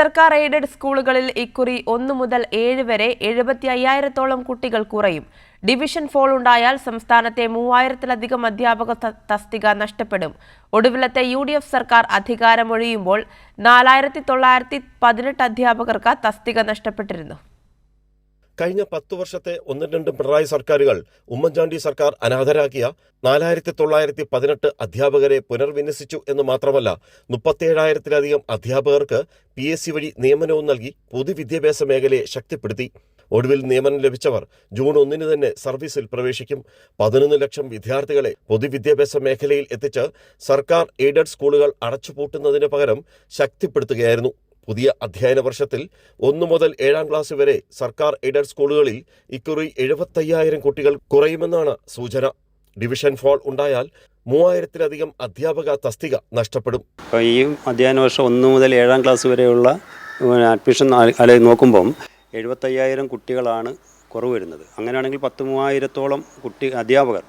സർക്കാർ എയ്ഡഡ് സ്കൂളുകളിൽ ഇക്കുറി 1 മുതൽ 7 വരെ 75,000-ഓളം കുട്ടികൾ കുറയും. ഡിവിഷൻ ഫോൾ ഉണ്ടായാൽ സംസ്ഥാനത്തെ 3000-ലധികം അധ്യാപക തസ്തിക നഷ്ടപ്പെടും. ഒടുവിലത്തെ UDF സർക്കാർ അധികാരമൊഴിയുമ്പോൾ 4,918 അധ്യാപകർക്ക് തസ്തിക നഷ്ടപ്പെട്ടിരുന്നു. കഴിഞ്ഞ 10 വർഷത്തെ 1-2 പിണറായി സർക്കാരുകൾ ഉമ്മൻചാണ്ടി സർക്കാർ അനാഥരാക്കിയ 4,918 അധ്യാപകരെ പുനർവിന്യസിച്ചു എന്ന് മാത്രമല്ല 37,000-ലധികം അധ്യാപകർക്ക് PSC വഴി നിയമനവും നൽകി പൊതുവിദ്യാഭ്യാസ മേഖലയെ ശക്തിപ്പെടുത്തി. ഒടുവിൽ നിയമനം ലഭിച്ചവർ ജൂൺ 1 തന്നെ സർവീസിൽ പ്രവേശിക്കും. 11 ലക്ഷം വിദ്യാർത്ഥികളെ പൊതുവിദ്യാഭ്യാസ മേഖലയിൽ എത്തിച്ച് സർക്കാർ എയ്ഡഡ് സ്കൂളുകൾ അടച്ചുപൂട്ടുന്നതിന് പകരം ശക്തിപ്പെടുത്തുകയായിരുന്നു. പുതിയ അധ്യയന വർഷത്തിൽ 1 മുതൽ 7-ാം ക്ലാസ് വരെ സർക്കാർ എയ്ഡഡ് സ്കൂളുകളിൽ ഇക്കുറി 75,000 കുട്ടികൾ കുറയുമെന്നാണ് സൂചന. ഡിവിഷൻ ഫോൾ ഉണ്ടായാൽ 3000-ലധികം അധ്യാപക തസ്തിക നഷ്ടപ്പെടും. ഈ അധ്യയന വർഷം 1 മുതൽ 7-ാം ക്ലാസ് വരെയുള്ള അഡ്മിഷൻ നോക്കുമ്പം 75,000 കുട്ടികളാണ് കുറവ് വരുന്നത്. അങ്ങനെയാണെങ്കിൽ 10,000-ഓളം അധ്യാപകർ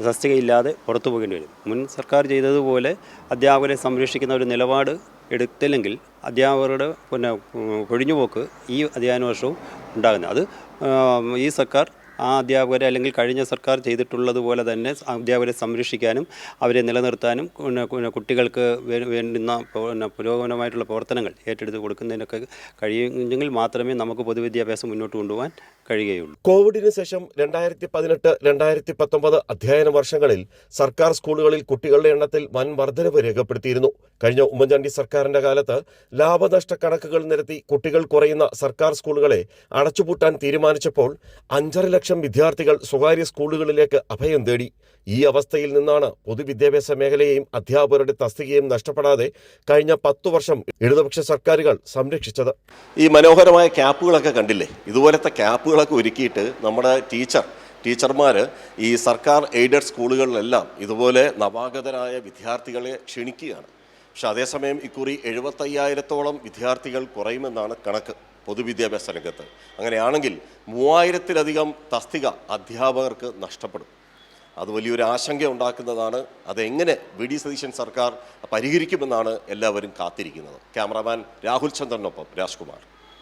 തസ്തികയില്ലാതെ പുറത്തു പോകേണ്ടി വരും. മുൻ സർക്കാർ ചെയ്തതുപോലെ അധ്യാപകരെ സംരക്ഷിക്കുന്ന ഒരു നിലപാട് എടുത്തില്ലെങ്കിൽ അധ്യാപകരുടെ കൊഴിഞ്ഞുപോക്ക് ഈ അധ്യയന വർഷവും ഉണ്ടാകുന്നത്. അത് ഈ സർക്കാർ ആ അധ്യാപകരെ അല്ലെങ്കിൽ കഴിഞ്ഞ സർക്കാർ ചെയ്തിട്ടുള്ളതുപോലെ തന്നെ അധ്യാപകരെ സംരക്ഷിക്കാനും അവരെ നിലനിർത്താനും കുട്ടികൾക്ക് വേണ്ടുന്ന പുരോഗമനമായിട്ടുള്ള പ്രവർത്തനങ്ങൾ ഏറ്റെടുത്ത് കൊടുക്കുന്നതിനൊക്കെ കഴിയുമെങ്കിൽ മാത്രമേ നമുക്ക് പൊതുവിദ്യാഭ്യാസം മുന്നോട്ട് കൊണ്ടുപോകാൻ കഴിയുകയുള്ളൂ. കോവിഡിന് ശേഷം 2018-2019 അധ്യയന വർഷങ്ങളിൽ സർക്കാർ സ്കൂളുകളിൽ കുട്ടികളുടെ എണ്ണത്തിൽ വൻ വർധനവ് രേഖപ്പെടുത്തിയിരുന്നു. കഴിഞ്ഞ ഉമ്മൻചാണ്ടി സർക്കാരിന്റെ കാലത്ത് ലാഭനഷ്ട കണക്കുകൾ നിരത്തി കുട്ടികൾ കുറയുന്ന സർക്കാർ സ്കൂളുകളെ അടച്ചുപൂട്ടാൻ തീരുമാനിച്ചപ്പോൾ 5.5 ലക്ഷം വിദ്യാർത്ഥികൾ സ്വകാര്യ സ്കൂളുകളിലേക്ക് അഭയം തേടി. ഈ അവസ്ഥയിൽ നിന്നാണ് പൊതുവിദ്യാഭ്യാസ മേഖലയെയും അധ്യാപകരുടെ തസ്തികയും നഷ്ടപ്പെടാതെ കഴിഞ്ഞ 10 വർഷം ഇടതുപക്ഷ സർക്കാരുകൾ സംരക്ഷിച്ചത്. ഈ മനോഹരമായ ക്യാപ്പുകളൊക്കെ കണ്ടില്ലേ? ഇതുപോലത്തെ ക്യാപ്പുകളൊക്കെ ഒരുക്കിയിട്ട് നമ്മുടെ ടീച്ചർമാർ ഈ സർക്കാർ എയ്ഡഡ് സ്കൂളുകളിലെല്ലാം ഇതുപോലെ നവാഗതരായ വിദ്യാർത്ഥികളെ ക്ഷണിക്കുകയാണ്. പക്ഷെ അതേസമയം ഇക്കുറി 75,000-ഓളം വിദ്യാർത്ഥികൾ കുറയുമെന്നാണ് കണക്ക് പൊതുവിദ്യാഭ്യാസ രംഗത്ത്. അങ്ങനെയാണെങ്കിൽ 3000-ലധികം തസ്തിക അധ്യാപകർക്ക് നഷ്ടപ്പെടും. അത് വലിയൊരു ആശങ്ക ഉണ്ടാക്കുന്നതാണ്. അതെങ്ങനെ VD സതീശൻ സർക്കാർ പരിഹരിക്കുമെന്നാണ് എല്ലാവരും കാത്തിരിക്കുന്നത്. ക്യാമറാമാൻ രാഹുൽ ചന്ദ്രനൊപ്പം രാജ്കുമാർ.